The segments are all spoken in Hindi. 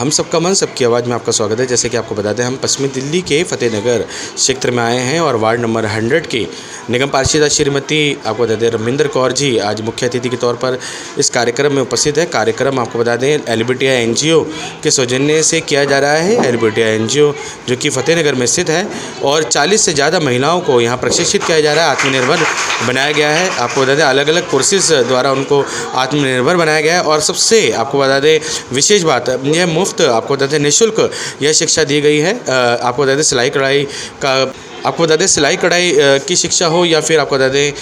हम सबका मन सबकी आवाज़ में आपका स्वागत है। जैसे कि आपको बता दें, हम पश्चिमी दिल्ली के फतेहनगर क्षेत्र में आए हैं और वार्ड नंबर 100 की निगम पार्षदा श्रीमती आपको बता दें रविंदर कौर जी आज मुख्य अतिथि के तौर पर इस कार्यक्रम में उपस्थित है। कार्यक्रम आपको बता दें एलबीटीआई एनजीओ के सौजन्य से किया जा रहा है। एलबीटीआई एनजीओ जो कि फतेहनगर में स्थित है और 40 से ज़्यादा महिलाओं को यहाँ प्रशिक्षित किया जा रहा है, आत्मनिर्भर बनाया गया है। आपको बता दें अलग अलग कोर्सेज द्वारा उनको आत्मनिर्भर बनाया गया है और सबसे आपको बता दें विशेष बात यह मुफ्त आपको बता दें निःशुल्क यह शिक्षा दी गई है। आपको बता दें सिलाई कढ़ाई की शिक्षा हो या फिर आपको बता दें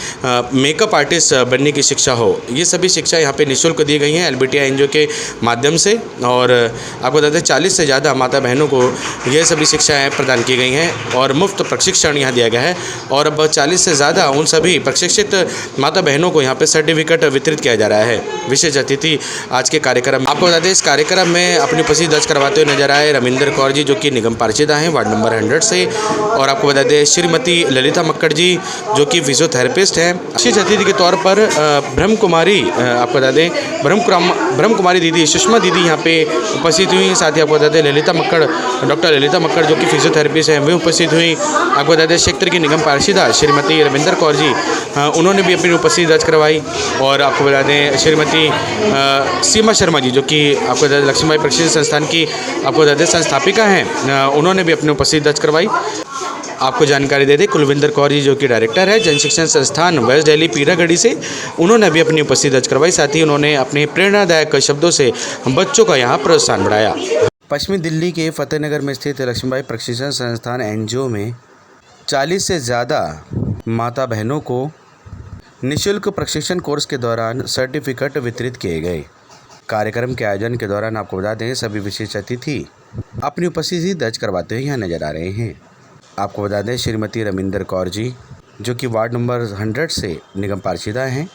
मेकअप आर्टिस्ट बनने की शिक्षा हो, ये सभी शिक्षा यहाँ पे निःशुल्क दी गई हैं एलबीटीआई एनजीओ के माध्यम से। और आपको बता दें 40 से ज़्यादा माता बहनों को ये सभी शिक्षाएँ प्रदान की गई हैं और मुफ्त प्रशिक्षण यहाँ दिया गया है। और अब 40 से ज़्यादा उन सभी प्रशिक्षित माता बहनों को यहाँ पर सर्टिफिकेट वितरित किया जा रहा है। विशेष अतिथि आज के कार्यक्रम आपको बता दें इस कार्यक्रम में अपनी उपस्थिति दर्ज करवाते हुए नजर आए रविंदर कौर जी जो कि निगम पार्षदा हैं वार्ड नंबर 100 से। और आपको बता दें श्रीमती ललिता मक्कड़ जी जो कि फिजियोथेरेपिस्ट हैं। विशेष अतिथि के तौर पर ब्रह्म कुमारी आपको बता दें ब्रह्म कुमारी दीदी सुषमा दीदी यहाँ पे उपस्थित हुई। साथ ही आपको बता दें डॉक्टर ललिता मक्कड़ जो कि फिजियोथेरेपिस्ट हैं वे उपस्थित हुई। आपको बता दें क्षेत्र की निगम पार्षदा श्रीमती रविंदर कौर जी उन्होंने भी अपनी उपस्थिति दर्ज करवाई। और आपको बता दें श्रीमती सीमा शर्मा जी जो कि आपको बता दें लक्ष्मीबाई प्रशिक्षण संस्थान की आपको बता दें संस्थापिका हैं, उन्होंने भी अपनी उपस्थिति दर्ज करवाई। आपको जानकारी दे दें कुलविंदर कौर जी जो कि डायरेक्टर है जन शिक्षण संस्थान वेस्ट दिल्ली पीरागढ़ी से, उन्होंने भी अपनी उपस्थिति दर्ज करवाई। साथ ही उन्होंने अपने प्रेरणादायक शब्दों से बच्चों का यहाँ प्रोत्साहन बढ़ाया। पश्चिमी दिल्ली के फतेहनगर में स्थित लक्ष्मीबाई प्रशिक्षण संस्थान एनजीओ में 40 से ज़्यादा माता बहनों को निःशुल्क प्रशिक्षण कोर्स के दौरान सर्टिफिकेट वितरित किए गए। कार्यक्रम के आयोजन के दौरान आपको बता दें सभी विशेष अतिथि अपनी उपस्थिति दर्ज करवाते हुए यहाँ नजर आ रहे हैं। आपको बता दें श्रीमती रविंदर कौर जी जो कि वार्ड नंबर 100 से निगम पार्षदा हैं,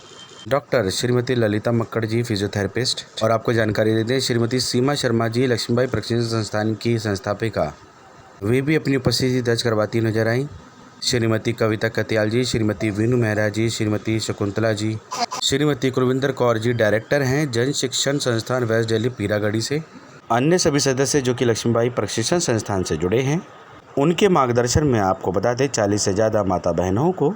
डॉक्टर श्रीमती ललिता मक्कड़ जी फिजियोथेरेपिस्ट। और आपको जानकारी दे दें श्रीमती सीमा शर्मा जी लक्ष्मीबाई प्रशिक्षण संस्थान की संस्थापिका, वे भी अपनी उपस्थिति दर्ज करवाती नजर आई। श्रीमती कविता कतियाल जी, श्रीमती वीनू मेहरा जी, श्रीमती शकुंतला जी, श्रीमती कुलविंदर कौर जी डायरेक्टर हैं जन शिक्षण संस्थान वेस्ट दिल्ली पीरागढ़ी से। अन्य सभी सदस्य जो कि लक्ष्मीबाई प्रशिक्षण संस्थान से जुड़े हैं, उनके मार्गदर्शन में आपको बता दें 40 से ज़्यादा माता बहनों को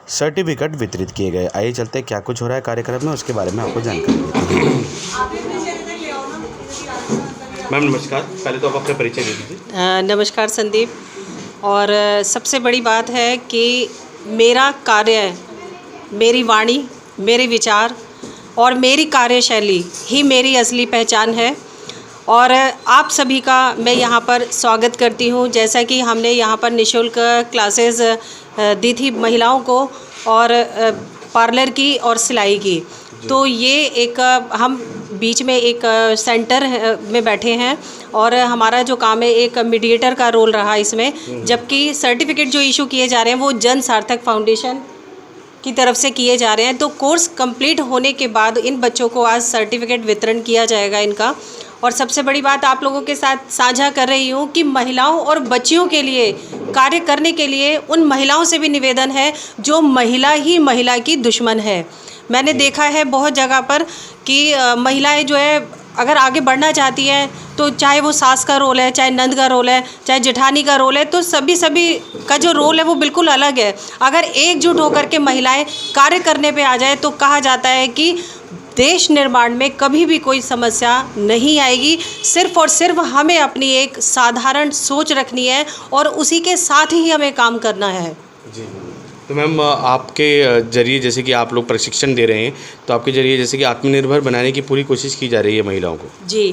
सर्टिफिकेट वितरित किए गए। आइए चलते क्या कुछ हो रहा है कार्यक्रम में उसके बारे में आपको जानकारी देते हैं। मैम नमस्कार, पहले तो आप अपना परिचय दे दीजिए। नमस्कार संदीप। और सबसे बड़ी बात है कि मेरा कार्य, मेरी वाणी, मेरे विचार और मेरी कार्यशैली ही मेरी असली पहचान है। और आप सभी का मैं यहाँ पर स्वागत करती हूँ। जैसा कि हमने यहाँ पर निःशुल्क क्लासेस दी थी महिलाओं को और पार्लर की और सिलाई की, तो ये एक हम बीच में एक सेंटर में बैठे हैं और हमारा जो काम है एक मीडिएटर का रोल रहा इसमें। जबकि सर्टिफिकेट जो इशू किए जा रहे हैं वो जन सार्थक फाउंडेशन की तरफ से किए जा रहे हैं। तो कोर्स कंप्लीट होने के बाद इन बच्चों को आज सर्टिफिकेट वितरण किया जाएगा इनका। और सबसे बड़ी बात आप लोगों के साथ साझा कर रही हूँ कि महिलाओं और बच्चियों के लिए कार्य करने के लिए उन महिलाओं से भी निवेदन है जो महिला ही महिला की दुश्मन है। मैंने देखा है बहुत जगह पर कि महिलाएं जो है अगर आगे बढ़ना चाहती हैं तो चाहे वो सास का रोल है, चाहे नंद का रोल है, चाहे जेठानी का रोल है, तो सभी का जो रोल है वो बिल्कुल अलग है। अगर एकजुट होकर के महिलाएं कार्य करने पे आ जाए तो कहा जाता है कि देश निर्माण में कभी भी कोई समस्या नहीं आएगी। सिर्फ और सिर्फ हमें अपनी एक साधारण सोच रखनी है और उसी के साथ ही हमें काम करना है। जी, तो मैम आपके जरिए जैसे कि आप लोग प्रशिक्षण दे रहे हैं, तो आपके जरिए जैसे कि आत्मनिर्भर बनाने की पूरी कोशिश की जा रही है महिलाओं को। जी,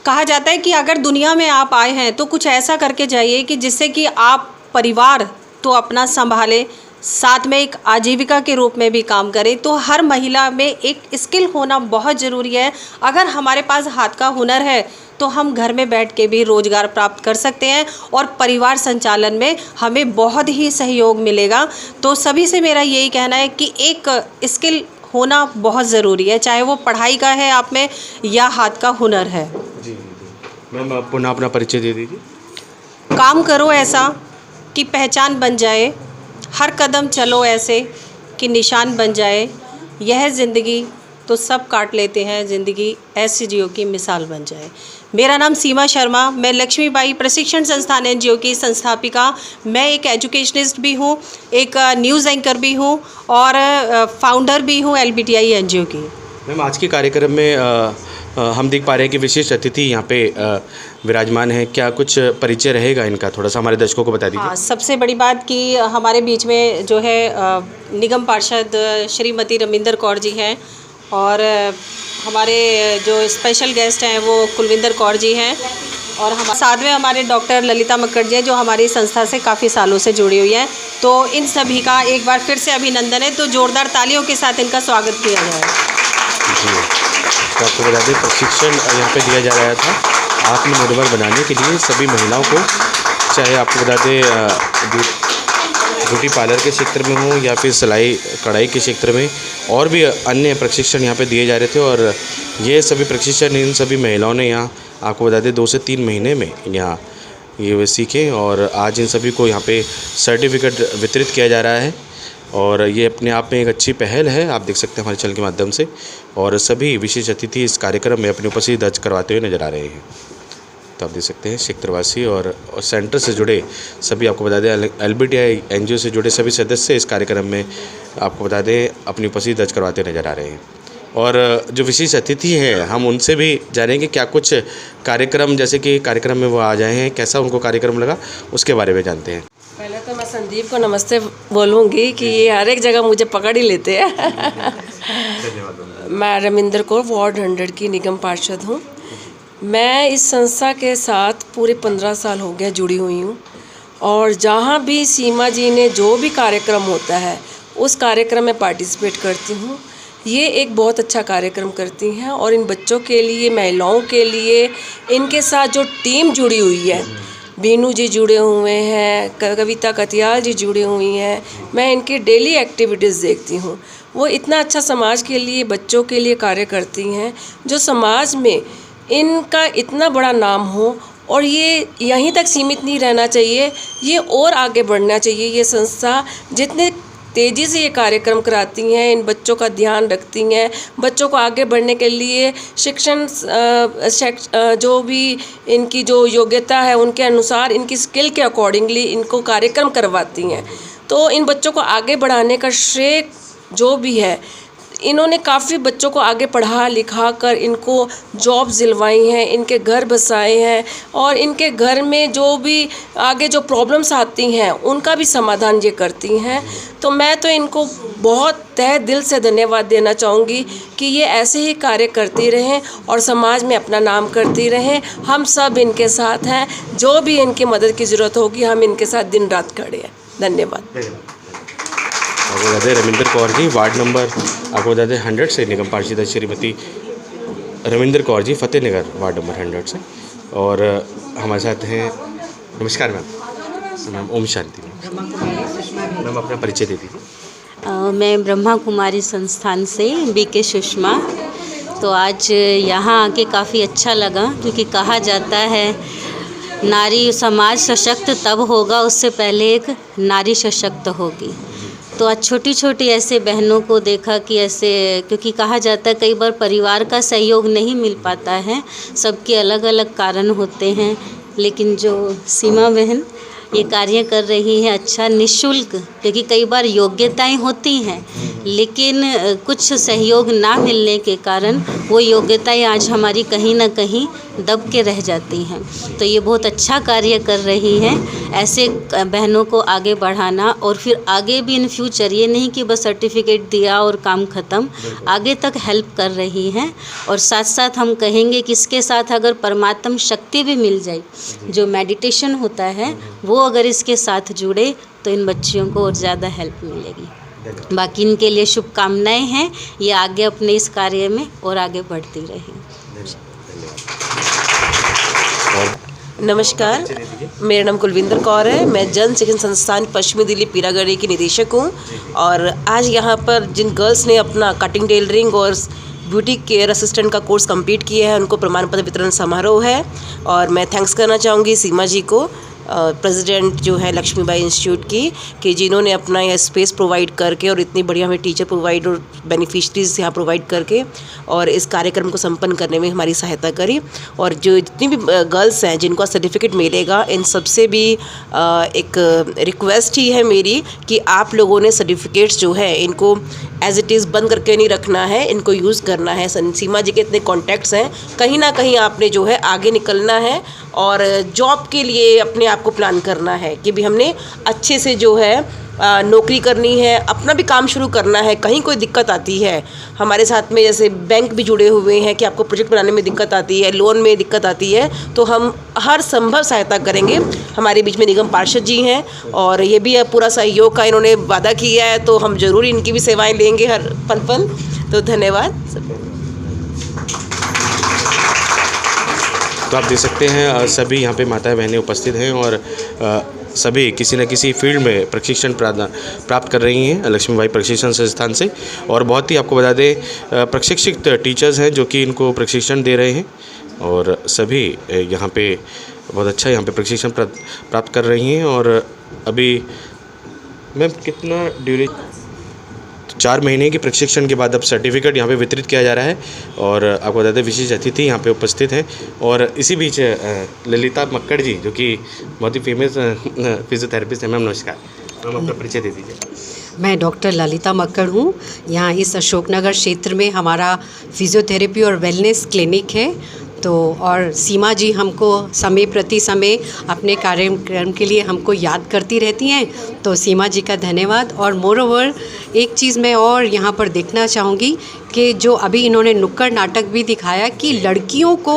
कहा जाता है कि अगर दुनिया में आप आए हैं तो कुछ ऐसा करके जाइए कि जिससे कि आप परिवार तो अपना संभालें, साथ में एक आजीविका के रूप में भी काम करें। तो हर महिला में एक स्किल होना बहुत ज़रूरी है। अगर हमारे पास हाथ का हुनर है तो हम घर में बैठ के भी रोज़गार प्राप्त कर सकते हैं और परिवार संचालन में हमें बहुत ही सहयोग मिलेगा। तो सभी से मेरा यही कहना है कि एक स्किल होना बहुत ज़रूरी है, चाहे वो पढ़ाई का है आप में या हाथ का हुनर है। जी मैम, पुनः अपना परिचय दे दीजिए। काम करो ऐसा कि पहचान बन जाए, हर कदम चलो ऐसे कि निशान बन जाए। यह ज़िंदगी तो सब काट लेते हैं, ज़िंदगी ऐसी जियो की मिसाल बन जाए। मेरा नाम सीमा शर्मा, मैं लक्ष्मीबाई प्रशिक्षण संस्थान एनजीओ की संस्थापिका। मैं एक एजुकेशनिस्ट भी हूँ, एक न्यूज़ एंकर भी हूँ और फाउंडर भी हूँ LBTI एनजीओ की। मैम, आज के कार्यक्रम में हम देख पा रहे हैं कि विशेष अतिथि यहाँ पे विराजमान है। क्या कुछ परिचय रहेगा इनका, थोड़ा सा हमारे दर्शकों को बता दीजिए। हाँ, सबसे बड़ी बात कि हमारे बीच में जो है निगम पार्षद श्रीमती रमिंदर कौर जी हैं और हमारे जो स्पेशल गेस्ट हैं वो कुलविंदर कौर जी हैं और हम साथ में हमारे डॉक्टर ललिता मक्कड़ जी हैं जो हमारी संस्था से काफ़ी सालों से जुड़ी हुई हैं। तो इन सभी का एक बार फिर से अभिनंदन है, तो ज़ोरदार तालियों के साथ इनका स्वागत किया जाए। जी, तो आपको बता दें प्रशिक्षण यहाँ पे दिया जा रहा था आत्मनिर्भर बनाने के लिए सभी महिलाओं को, चाहे आपको बता दें ब्यूटी पार्लर के क्षेत्र में हो या फिर सिलाई कढ़ाई के क्षेत्र में, और भी अन्य प्रशिक्षण यहाँ पे दिए जा रहे थे। और ये सभी प्रशिक्षण इन सभी महिलाओं ने यहाँ आपको बता दें 2 से 3 महीने में यहाँ ये सीखे और आज इन सभी को यहाँ पे सर्टिफिकेट वितरित किया जा रहा है। और ये अपने आप में एक अच्छी पहल है, आप देख सकते हैं हमारे चैनल के माध्यम से। और सभी विशेष अतिथि इस कार्यक्रम में अपनी उपस्थिति दर्ज करवाते हुए नजर आ रहे हैं। तो आप देख सकते हैं क्षेत्रवासी और सेंटर से जुड़े सभी, आपको बता दें LBTI एनजीओ से जुड़े सभी सदस्य इस कार्यक्रम में आपको बता दें अपनी उपस्थिति दर्ज करवाते नजर आ रहे हैं। और जो विशेष अतिथि हैं हम उनसे भी जानेंगे क्या कुछ कार्यक्रम, जैसे कि कार्यक्रम में वो आ जाए हैं, कैसा उनको कार्यक्रम लगा उसके बारे में जानते हैं। पहले तो मैं संदीप को नमस्ते बोलूँगी कि ये हर एक जगह मुझे पकड़ ही लेते हैं। मैं रमिंदर कौर वार्ड 100 की निगम पार्षद हूँ। मैं इस संस्था के साथ पूरे 15 साल हो गए जुड़ी हुई हूँ और जहाँ भी सीमा जी ने जो भी कार्यक्रम होता है उस कार्यक्रम में पार्टिसिपेट करती हूँ। ये एक बहुत अच्छा कार्यक्रम करती हैं और इन बच्चों के लिए, महिलाओं के लिए इनके साथ जो टीम जुड़ी हुई है, बीनू जी जुड़े हुए हैं, कविता कतियाल जी जुड़ी हुई हैं, मैं इनकी डेली एक्टिविटीज़ देखती हूँ। वो इतना अच्छा समाज के लिए, बच्चों के लिए कार्य करती हैं जो समाज में इनका इतना बड़ा नाम हो। और ये यहीं तक सीमित नहीं रहना चाहिए, ये और आगे बढ़ना चाहिए। ये संस्था जितने तेज़ी से ये कार्यक्रम कराती हैं, इन बच्चों का ध्यान रखती हैं, बच्चों को आगे बढ़ने के लिए शिक्षण जो भी इनकी जो योग्यता है उनके अनुसार, इनकी स्किल के अकॉर्डिंगली इनको कार्यक्रम करवाती हैं। तो इन बच्चों को आगे बढ़ाने का श्रेय जो भी है, इन्होंने काफ़ी बच्चों को आगे पढ़ा लिखा कर इनको जॉब दिलवाई हैं, इनके घर बसाए हैं और इनके घर में जो भी आगे जो प्रॉब्लम्स आती हैं उनका भी समाधान ये करती हैं। तो मैं तो इनको बहुत तहे दिल से धन्यवाद देना चाहूँगी कि ये ऐसे ही कार्य करती रहें और समाज में अपना नाम करती रहें। हम सब इनके साथ हैं, जो भी इनकी मदद की ज़रूरत होगी हम इनके साथ दिन रात खड़े हैं। धन्यवाद। आपको बता दें रमिंदर कौर जी वार्ड नंबर आपको बता दें 100 से निगम पार्षद श्रीमती रमिंदर कौर जी फतेहनगर वार्ड नंबर 100 से। और हमारे साथ हैं, नमस्कार मैम, ओम शांति मैम, अपना परिचय दे दीजिए। मैं ब्रह्मा कुमारी संस्थान से BK सुषमा। तो आज यहाँ आके काफ़ी अच्छा लगा क्योंकि कहा जाता है नारी समाज सशक्त तब होगा, उससे पहले एक नारी सशक्त होगी। तो आज छोटी छोटी ऐसे बहनों को देखा कि ऐसे, क्योंकि कहा जाता है कई बार परिवार का सहयोग नहीं मिल पाता है, सबके अलग अलग कारण होते हैं, लेकिन जो सीमा बहन ये कार्य कर रही है अच्छा निःशुल्क, क्योंकि कई बार योग्यताएं होती हैं लेकिन कुछ सहयोग ना मिलने के कारण वो योग्यताएं आज हमारी कहीं ना कहीं दब के रह जाती हैं। तो ये बहुत अच्छा कार्य कर रही है, ऐसे बहनों को आगे बढ़ाना और फिर आगे भी इन फ्यूचर, ये नहीं कि बस सर्टिफिकेट दिया और काम ख़त्म, आगे तक हेल्प कर रही हैं। और साथ साथ हम कहेंगे कि इसके साथ अगर परमात्म शक्ति भी मिल जाए, जो मेडिटेशन होता है वो अगर इसके साथ जुड़े तो इन बच्चियों को और ज़्यादा हेल्प मिलेगी। बाकी इनके लिए शुभकामनाएं हैं, ये आगे अपने इस कार्य में और आगे बढ़ती रहें। नमस्कार, मेरा नाम कुलविंदर कौर है। मैं जन शिक्षण संस्थान पश्चिमी दिल्ली पीरागढ़ी की निदेशक हूँ और आज यहाँ पर जिन गर्ल्स ने अपना कटिंग टेलरिंग और ब्यूटी केयर असिस्टेंट का कोर्स कंप्लीट किया है उनको प्रमाण पत्र वितरण समारोह है और मैं थैंक्स करना चाहूँगी सीमा जी को प्रेसिडेंट जो है लक्ष्मीबाई इंस्टीट्यूट की, कि जिन्होंने अपना यह स्पेस प्रोवाइड करके और इतनी बढ़िया हमें टीचर प्रोवाइड और बेनिफिशरीज यहाँ प्रोवाइड करके और इस कार्यक्रम को संपन्न करने में हमारी सहायता करी। और जो जितनी भी गर्ल्स हैं जिनको सर्टिफिकेट मिलेगा, इन सबसे भी एक रिक्वेस्ट ही है मेरी कि आप लोगों ने सर्टिफिकेट्स जो है इनको एज इट इज़ बंद करके नहीं रखना है, इनको यूज़ करना है। सीमा जी के इतने कॉन्टैक्ट्स हैं, कहीं ना कहीं आपने जो है आगे निकलना है और जॉब के लिए अपने आप को प्लान करना है कि भी हमने अच्छे से जो है नौकरी करनी है, अपना भी काम शुरू करना है। कहीं कोई दिक्कत आती है, हमारे साथ में जैसे बैंक भी जुड़े हुए हैं कि आपको प्रोजेक्ट बनाने में दिक्कत आती है, लोन में दिक्कत आती है, तो हम हर संभव सहायता करेंगे। हमारे बीच में निगम पार्षद जी हैं और ये भी पूरा सहयोग का इन्होंने वादा किया है, तो हम ज़रूर इनकी भी सेवाएं लेंगे हर पल पल। तो धन्यवाद। तो आप देख सकते हैं सभी यहाँ पे माताएं बहनें उपस्थित हैं और सभी किसी न किसी फील्ड में प्रशिक्षण प्राप्त कर रही हैं लक्ष्मीबाई प्रशिक्षण संस्थान से। और बहुत ही आपको बता दें प्रशिक्षित टीचर्स हैं जो कि इनको प्रशिक्षण दे रहे हैं और सभी यहाँ पे बहुत अच्छा यहाँ पे प्रशिक्षण प्राप्त कर रही हैं। और अभी मैम कितना 4 महीने की प्रशिक्षण के बाद अब सर्टिफिकेट यहाँ पे वितरित किया जा रहा है। और आपको बता दें विशेष अतिथि यहाँ पे उपस्थित हैं और इसी बीच ललिता मक्कड़ जी जो कि बहुत ही फेमस फिजियोथेरेपिस्ट हैं। मैम नमस्कार, मैम अपना परिचय दे दीजिए। मैं डॉक्टर ललिता मक्कड़ हूँ। यहाँ इस अशोकनगर क्षेत्र में हमारा फिजियोथेरेपी और वेलनेस क्लिनिक है। तो और सीमा जी हमको समय प्रति समय अपने कार्यक्रम के लिए हमको याद करती रहती हैं, तो सीमा जी का धन्यवाद। और मोर ओवर एक चीज़ मैं और यहाँ पर देखना चाहूँगी कि जो अभी इन्होंने नुक्कड़ नाटक भी दिखाया कि लड़कियों को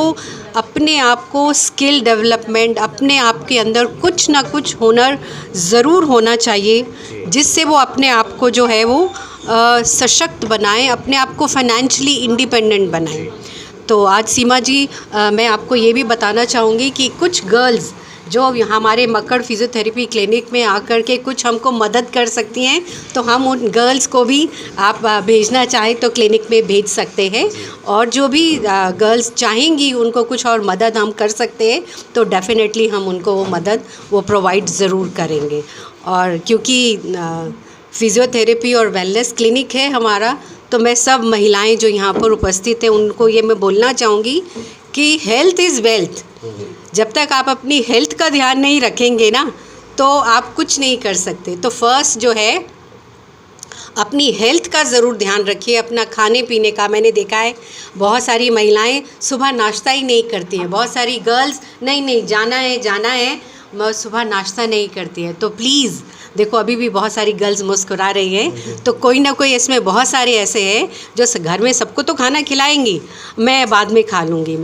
अपने आप को स्किल डेवलपमेंट, अपने आप के अंदर कुछ ना कुछ हुनर ज़रूर होना चाहिए जिससे वो अपने आप को जो है वो सशक्त बनाएं, अपने आप को फाइनेंशियली इंडिपेंडेंट बनाएं। तो आज सीमा जी मैं आपको ये भी बताना चाहूँगी कि कुछ गर्ल्स जो हमारे मक्कड़ फिजियोथेरेपी क्लिनिक में आकर के कुछ हमको मदद कर सकती हैं, तो हम उन गर्ल्स को भी आप भेजना चाहें तो क्लिनिक में भेज सकते हैं। और जो भी गर्ल्स चाहेंगी उनको कुछ और मदद हम कर सकते हैं तो डेफ़िनेटली हम उनको वो मदद वो प्रोवाइड ज़रूर करेंगे। और क्योंकि फिजियोथेरेपी और वेलनेस क्लिनिक है हमारा, तो मैं सब महिलाएं जो यहाँ पर उपस्थित हैं उनको ये मैं बोलना चाहूँगी कि हेल्थ इज़ वेल्थ। जब तक आप अपनी हेल्थ का ध्यान नहीं रखेंगे ना तो आप कुछ नहीं कर सकते। तो फर्स्ट जो है अपनी हेल्थ का ज़रूर ध्यान रखिए, अपना खाने पीने का। मैंने देखा है बहुत सारी महिलाएं सुबह नाश्ता ही नहीं करती हैं, बहुत सारी गर्ल्स नहीं जाना है सुबह नाश्ता नहीं करती है। तो प्लीज़ देखो अभी भी बहुत सारी गर्ल्स मुस्कुरा रही हैं, तो कोई ना कोई इसमें बहुत सारे ऐसे हैं जो घर में सबको तो खाना खिलाएंगी, मैं बाद में खा लूँगी।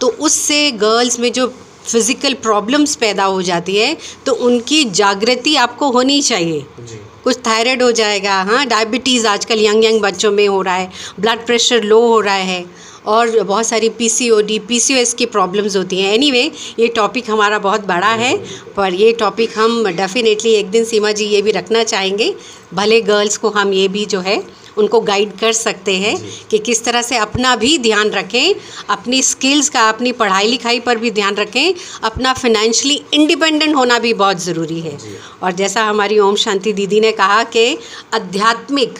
तो उससे गर्ल्स में जो फिज़िकल प्रॉब्लम्स पैदा हो जाती है तो उनकी जागृति आपको होनी चाहिए। कुछ थायराइड हो जाएगा, हाँ डायबिटीज़ आजकल यंग बच्चों में हो रहा है, ब्लड प्रेशर लो हो रहा है और बहुत सारी PCOD PCOS की प्रॉब्लम्स होती हैं। एनीवे ये टॉपिक हमारा बहुत बड़ा है, पर ये टॉपिक हम डेफिनेटली एक दिन सीमा जी ये भी रखना चाहेंगे। भले गर्ल्स को हम ये भी जो है उनको गाइड कर सकते हैं कि किस तरह से अपना भी ध्यान रखें, अपनी स्किल्स का, अपनी पढ़ाई लिखाई पर भी ध्यान रखें, अपना फाइनेंशियली इंडिपेंडेंट होना भी बहुत ज़रूरी है। और जैसा हमारी ओम शांति दीदी ने कहा कि आध्यात्मिक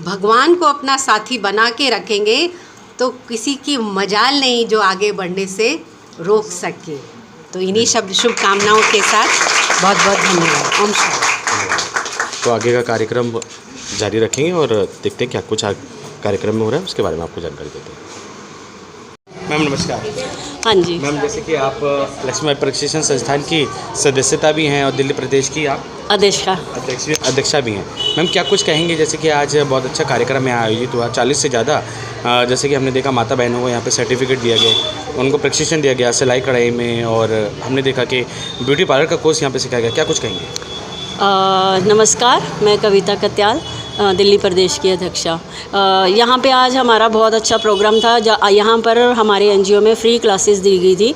भगवान को अपना साथी बना के रखेंगे तो किसी की मजाल नहीं जो आगे बढ़ने से रोक सके। तो इन्हीं शुभकामनाओं के साथ बहुत बहुत धन्यवाद। ओम शांति। तो आगे का कार्यक्रम जारी रखेंगे और देखते हैं क्या कुछ कार्यक्रम में हो रहा है, उसके बारे में आपको जानकारी देते हैं। मैम नमस्कार। हाँ जी मैम जैसे कि आप लक्ष्मीबाई प्रशिक्षण संस्थान की सदस्यता भी हैं और दिल्ली प्रदेश की आप अध्यक्षा भी हैं। मैम क्या कुछ कहेंगे, जैसे कि आज बहुत अच्छा कार्यक्रम यहाँ आयोजित हुआ, 40 से ज़्यादा जैसे कि हमने देखा माता बहनों को यहाँ पे सर्टिफिकेट दिया गया, उनको प्रशिक्षण दिया गया सिलाई कढ़ाई में, और हमने देखा कि ब्यूटी पार्लर का कोर्स यहाँ पे सिखाया गया। क्या कुछ कहेंगे? नमस्कार, मैं कविता कत्याल दिल्ली प्रदेश की अध्यक्षा। यहाँ पे आज हमारा बहुत अच्छा प्रोग्राम था। यहाँ पर हमारे एनजीओ में फ्री क्लासेस दी गई थी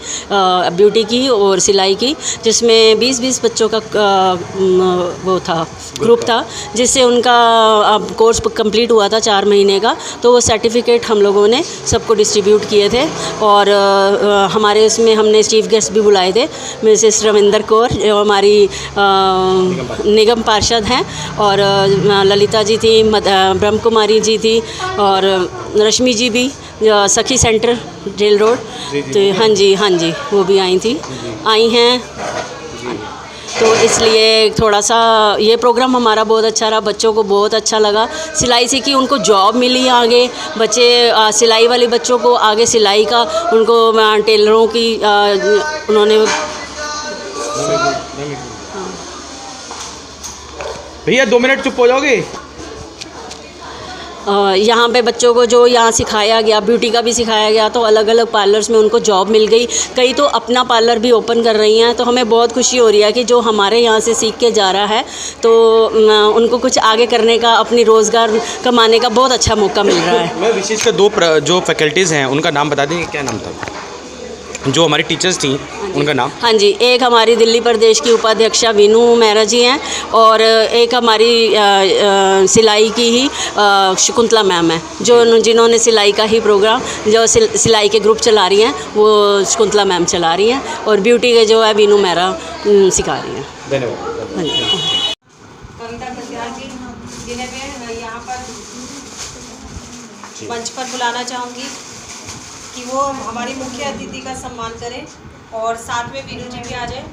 ब्यूटी की और सिलाई की, जिसमें 20-20 बच्चों का वो था, ग्रुप था, जिससे उनका कोर्स कंप्लीट हुआ था 4 महीने का। तो वो सर्टिफिकेट हम लोगों ने सबको डिस्ट्रीब्यूट किए थे। और हमारे इसमें हमने चीफ गेस्ट भी बुलाए थे, मिसेस रविंदर कौर जो हमारी निगम पार्षद हैं, और ललिता जी थी, ब्रह्म कुमारी जी थी, और रश्मि जी भी, सखी सेंटर जेल रोड। तो हाँ जी वो भी आई हैं। तो इसलिए थोड़ा सा ये प्रोग्राम हमारा बहुत अच्छा रहा, बच्चों को बहुत अच्छा लगा। सिलाई सीखी, उनको जॉब मिली आगे। बच्चे सिलाई वाले बच्चों को आगे सिलाई का, उनको टेलरों की उन्होंने। भैया 2 मिनट चुप हो जाओगे। यहाँ पे बच्चों को जो यहाँ सिखाया गया, ब्यूटी का भी सिखाया गया, तो अलग अलग पार्लर्स में उनको जॉब मिल गई। कई तो अपना पार्लर भी ओपन कर रही हैं। तो हमें बहुत खुशी हो रही है कि जो हमारे यहाँ से सीख के जा रहा है, तो उनको कुछ आगे करने का, अपनी रोज़गार कमाने का बहुत अच्छा मौका मिल रहा है। मैं विशेषकर 2 जो फैकल्टीज़ हैं उनका नाम बता देंगे, क्या नाम था जो हमारी टीचर्स थी उनका नाम? हाँ जी, एक हमारी दिल्ली प्रदेश की उपाध्यक्षा वीनू मेहरा जी हैं, और एक हमारी सिलाई की ही शकुंतला मैम है, जिन्होंने सिलाई का ही प्रोग्राम, जो सिलाई के ग्रुप चला रही हैं, वो शकुंतला मैम चला रही हैं, और ब्यूटी के जो है वीनू मेहरा सिखा रही हैं। धन्यवाद। कविता कटियार जी, जिन्हें मैं यहाँ पर मंच पर बुलाना चाहूँगी कि वो हमारी मुख्य अतिथि का सम्मान करें, और साथ में वीनू जी भी आ जाए।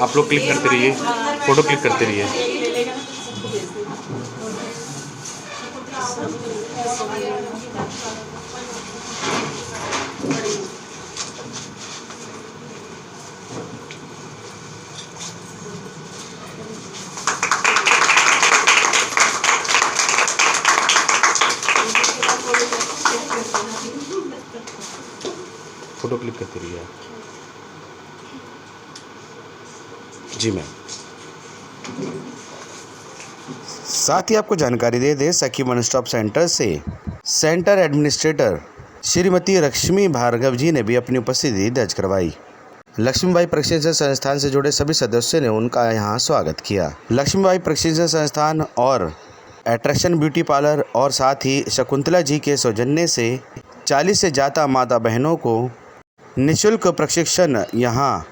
आप लोग क्लिक करते रहिए, फ़ोटो क्लिक करते रहिए। फ़ोटो क्लिक करते रहिए आप। जी मैम। साथ ही आपको जानकारी दे दें, सखी वन स्टॉप सेंटर से सेंटर एडमिनिस्ट्रेटर श्रीमती लक्ष्मी भार्गव जी ने भी अपनी उपस्थिति दर्ज करवाई। लक्ष्मीबाई प्रशिक्षण संस्थान से जुड़े सभी सदस्यों ने उनका यहाँ स्वागत किया। लक्ष्मीबाई प्रशिक्षण संस्थान और अट्रैक्शन ब्यूटी पार्लर और साथ ही शकुंतला जी के सौजन्य से 40 से ज़्यादा माता बहनों को निःशुल्क प्रशिक्षण यहाँ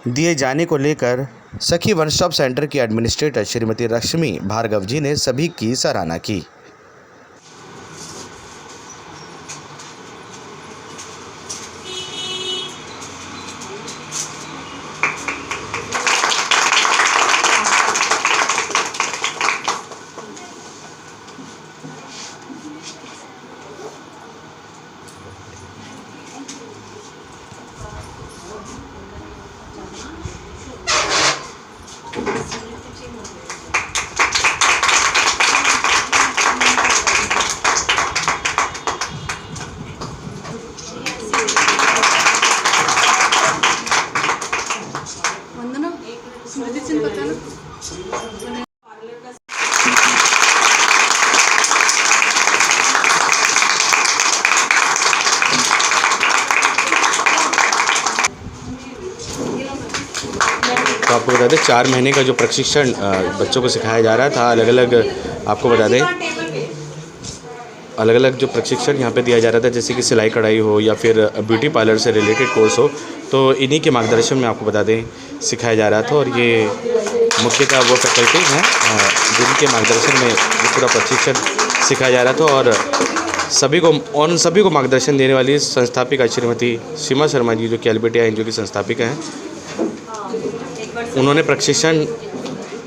दिए जाने को लेकर सखी वन स्टॉप सेंटर की एडमिनिस्ट्रेटर श्रीमती लक्ष्मी भार्गव जी ने सभी की सराहना की। तो आपको बता दें 4 महीने का जो प्रशिक्षण बच्चों को सिखाया जा रहा था, अलग अलग आपको बता दें अलग अलग जो प्रशिक्षण यहाँ पे दिया जा रहा था, जैसे कि सिलाई कढ़ाई हो या फिर ब्यूटी पार्लर से रिलेटेड कोर्स हो, तो इन्हीं के मार्गदर्शन में आपको बता दें सिखाया जा रहा था। और ये मुख्यतः वो फैकल्टी हैं जिनके मार्गदर्शन में ये पूरा प्रशिक्षण सिखाया जा रहा था। और सभी को मार्गदर्शन देने वाली संस्थापिका श्रीमती सीमा शर्मा जी, जो कि एलबीटी एनजीओ की संस्थापिका हैं, उन्होंने प्रशिक्षण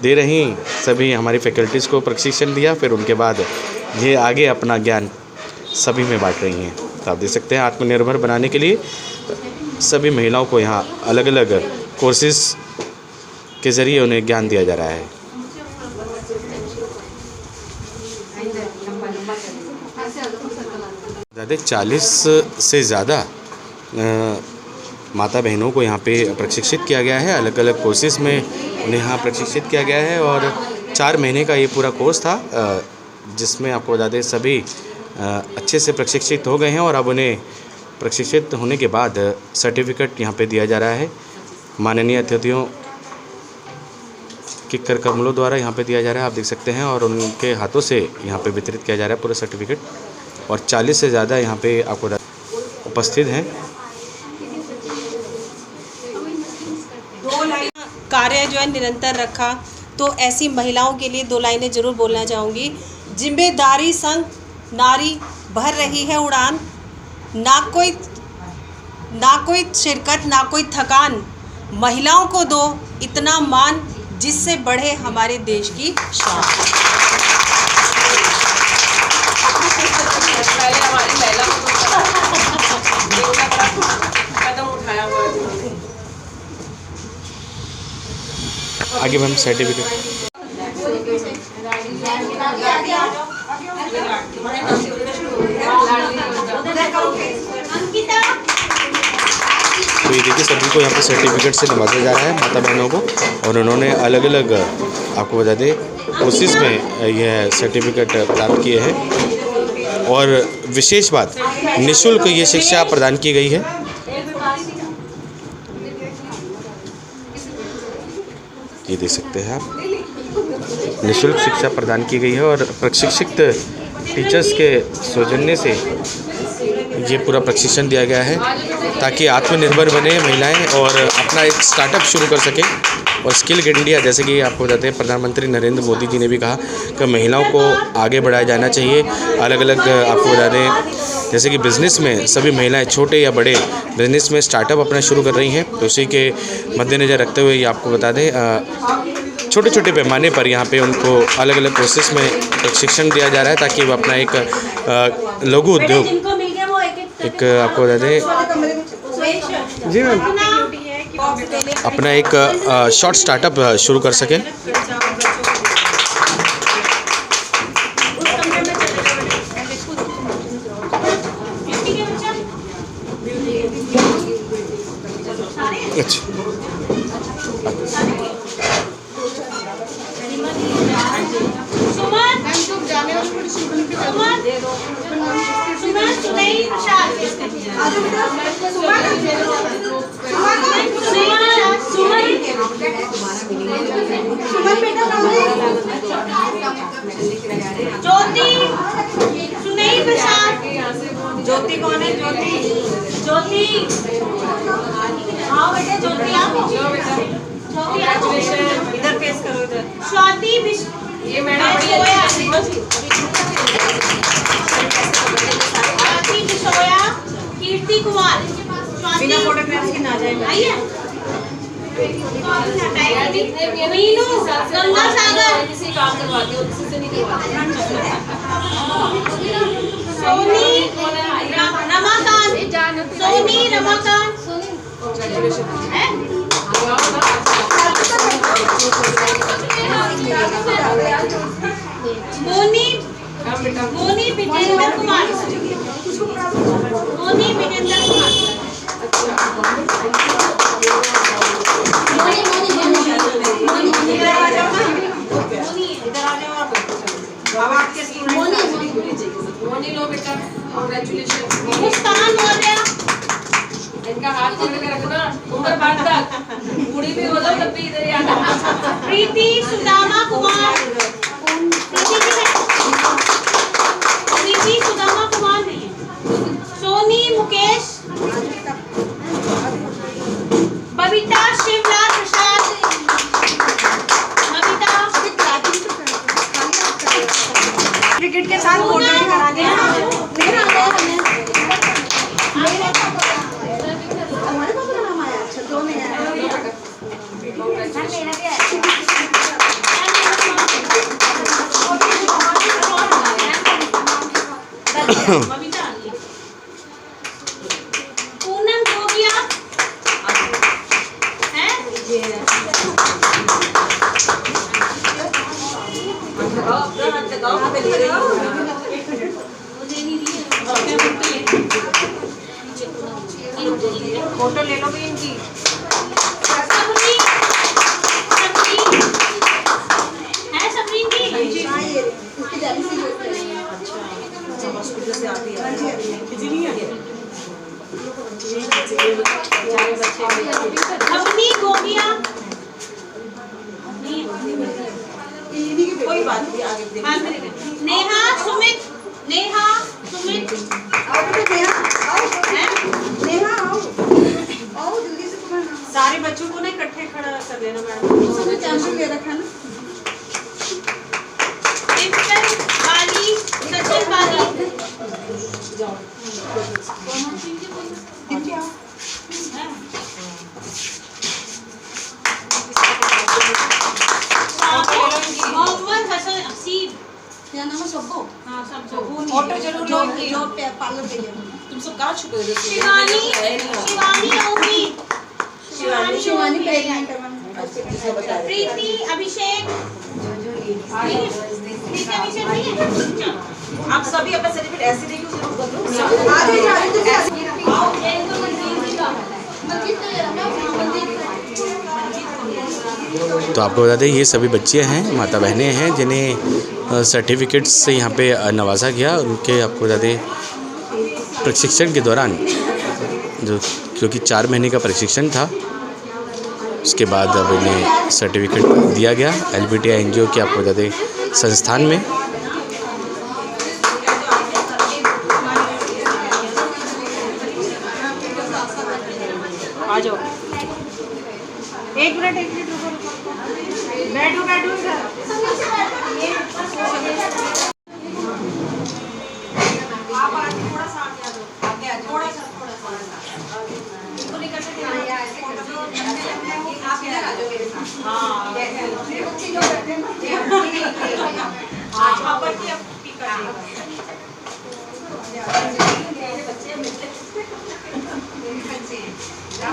दे रही सभी हमारी फैकल्टीज़ को प्रशिक्षण दिया। फिर उनके बाद ये आगे अपना ज्ञान सभी में बांट रही हैं। तो आप देख सकते हैं आत्मनिर्भर बनाने के लिए सभी महिलाओं को यहाँ अलग अलग कोर्सेज के ज़रिए उन्हें ज्ञान दिया जा रहा है। ज़्यादा 40 से ज़्यादा माता बहनों को यहाँ पे प्रशिक्षित किया गया है। अलग अलग कोर्सेज में उन्हें यहाँ प्रशिक्षित किया गया है। और 4 महीने का ये पूरा कोर्स था, जिसमें आपको बता दें सभी अच्छे से प्रशिक्षित हो गए हैं। और अब उन्हें प्रशिक्षित होने के बाद सर्टिफिकेट यहाँ पे दिया जा रहा है। माननीय अतिथियों के कर कमलों द्वारा यहाँ पे दिया जा रहा है, आप देख सकते हैं। और उनके हाथों से यहाँ पे वितरित किया जा रहा है पूरा सर्टिफिकेट। और 40 से ज़्यादा यहाँ पे आपको उपस्थित हैं। 2 लाइन कार्य जो है निरंतर रखा, तो ऐसी महिलाओं के लिए 2 लाइनें ज़रूर बोलना चाहूँगी। जिम्मेदारी संग नारी भर रही है उड़ान, ना कोई शिरकत ना कोई थकान, महिलाओं को दो इतना मान जिससे बढ़े हमारे देश की शान। पहले हमारी महिला कदम उठाया हुआ है। आगे मैम सर्टिफिकेट तो ये देखिए सभी को यहाँ पे सर्टिफिकेट से नवाजा जा रहा है माता बहनों को। और उन्होंने अलग अलग आपको बता दें कोर्सेज में यह सर्टिफिकेट प्राप्त किए हैं। और विशेष बात, निःशुल्क ये शिक्षा प्रदान की गई है। ये देख सकते हैं आप, निःशुल्क शिक्षा प्रदान की गई है। और प्रशिक्षित टीचर्स के सौजन्य से ये पूरा प्रशिक्षण दिया गया है ताकि आत्मनिर्भर बने महिलाएं और अपना एक स्टार्टअप शुरू कर सकें। और स्किल इंडिया, जैसे कि आपको बताते हैं प्रधानमंत्री नरेंद्र मोदी जी ने भी कहा कि महिलाओं को आगे बढ़ाया जाना चाहिए। अलग अलग आपको बता दें जैसे कि बिज़नेस में सभी महिलाएं छोटे या बड़े बिज़नेस में स्टार्टअप अपना शुरू कर रही हैं। तो उसी के मद्देनज़र रखते हुए ये आपको बता दें छोटे छोटे पैमाने पर यहाँ पे उनको अलग अलग कोर्सेस में प्रशिक्षण दिया जा रहा है ताकि वो अपना एक लघु उद्योग, एक आपको बता दें जी मैम, अपना एक शॉर्ट स्टार्टअप शुरू कर सकें। अच्छा ज्योति कौन है? ज्योति हाँ बेटे, ज्योति आओ, ज्योति आओ, इधर फेस करो इधर। स्वाति ये मैडम स्वाति बिशोया, कीर्ति कुमार, बिना फोटोग्राफ के ना जाए आइए। मीनू गंगा सागर, किसी काम करवाती हो किसी से नहीं करवाती। सोनी रमाकांत, सोनी रमाकांत, मोनी विजेंद्र कुमार, मोनी विजेंद्र कुमार, मोनी लो बेटा, कांग्रेचुलेशन। मुस्कान मौर्य, इनका हाथ पकड़ के रखना ऊपर बांध तक, बूढ़ी भी हो जाओ तब भी इधर ही आना। प्रीति सुदामा कुमार, प्रीति सुदामा कुमार नहीं है। सोनी मुकेश, किट के साथ फोटो भी करा दें। हमारे पास नाम आया, अच्छा दो में आया। पूनम गोगिया फोटो ले लो भी इनकी। कोई बात नहीं, आगे नेहा सुमित, नेहा सुमित, सारे बच्चों को ना इकट्ठे खड़ा कर लेना मैडम। ले रखा ना बाली, सचिन बाली, मोहम्मद हसन असीब, क्या नाम है सबको? हाँ सब फोटो जरूर लो। जो पार्लर पे गए तुम सब कहाँ छुपे हो? शिवानी, शिवानी होगी, शिवानी प्रेग्नेंट है मैम। प्रीति अभिषेक, प्रीति अभिषेक नहीं है? आप सभी अपना सर्टिफिकेट ऐसे देखिए, जरूर कर लो। तो आपको बता दें ये सभी बच्चियां हैं, माता बहनें हैं जिन्हें सर्टिफिकेट्स से यहाँ पे नवाजा गया। उनके आपको बता दें प्रशिक्षण के दौरान क्योंकि 4 महीने का प्रशिक्षण था, उसके बाद अब इन्हें सर्टिफिकेट दिया गया LBTI NGO के आपको बता दें संस्थान में। आ जाओ, एक मिनट रुको, बैठो इधर। आप आगे थोड़ा सा आगे आ जाओ, आगे आ जाओ, थोड़ा सा इसको निकल के आप इधर आ जाओ मेरे साथ। हाँ ये बच्चे जो करते हैं ना, हाँ बच्चे अब ठीक कर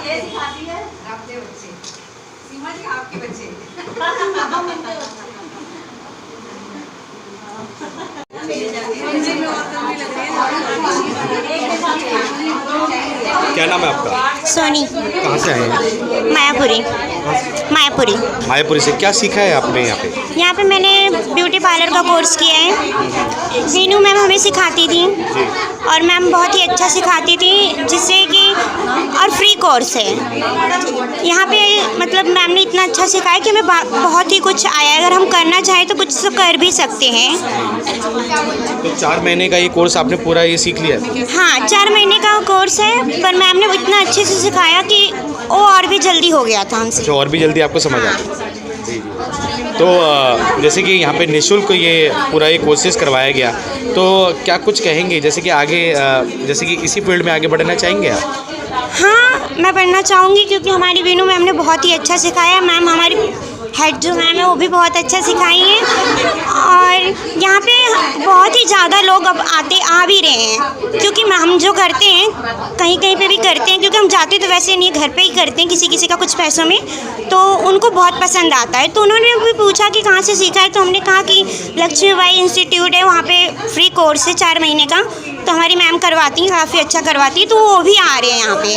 ये सिखाती है आपके बच्चे, सीमा जी आपके बच्चे। क्या नाम है आपका? सोनी, कहाँ से आए हैं? मायापुरी। मायापुरी मायापुरी से। क्या सीखा है आपने यहाँ पे? यहाँ पे मैंने ब्यूटी पार्लर का कोर्स किया है। वीनू मैम हमें सिखाती थी और मैम बहुत ही अच्छा सिखाती थी, जिससे कि और फ्री कोर्स है यहाँ पे। मतलब मैम ने इतना अच्छा सिखाया कि हमें बहुत ही कुछ आया। अगर हम करना चाहें तो कुछ तो कर भी सकते हैं। तो 4 महीने का ये कोर्स आपने पूरा ये सीख लिया? हाँ 4 महीने का कोर्स है, पर मैम ने इतना अच्छे से सिखाया कि वो और भी जल्दी हो गया था हमसे। अच्छा, और भी जल्दी आपको समझ आया। तो जैसे कि यहाँ पे निःशुल्क ये पूरा ये कोर्सेज करवाया गया, तो क्या कुछ कहेंगे जैसे कि आगे जैसे कि इसी फील्ड में आगे बढ़ना चाहेंगे आप? हाँ मैं पढ़ना चाहूँगी, क्योंकि हमारी वीनू मैम ने बहुत ही अच्छा सिखाया। मैम हमारी हेड जो मैम है वो भी बहुत अच्छा सिखाई हैं, और यहाँ पे बहुत ही ज़्यादा लोग अब आ भी रहे हैं, क्योंकि हम जो करते हैं कहीं कहीं पे भी करते हैं, क्योंकि हम जाते तो वैसे नहीं, घर पे ही करते हैं किसी का कुछ पैसों में, तो उनको बहुत पसंद आता है। तो उन्होंने भी पूछा कि कहाँ से सीखा है, तो हमने कहा कि लक्ष्मीबाई इंस्टीट्यूट है, वहाँ पे फ्री कोर्स है 4 महीने का, तो हमारी मैम करवाती हैं, काफ़ी अच्छा करवाती है, तो वो भी आ रहे हैं यहाँ पे।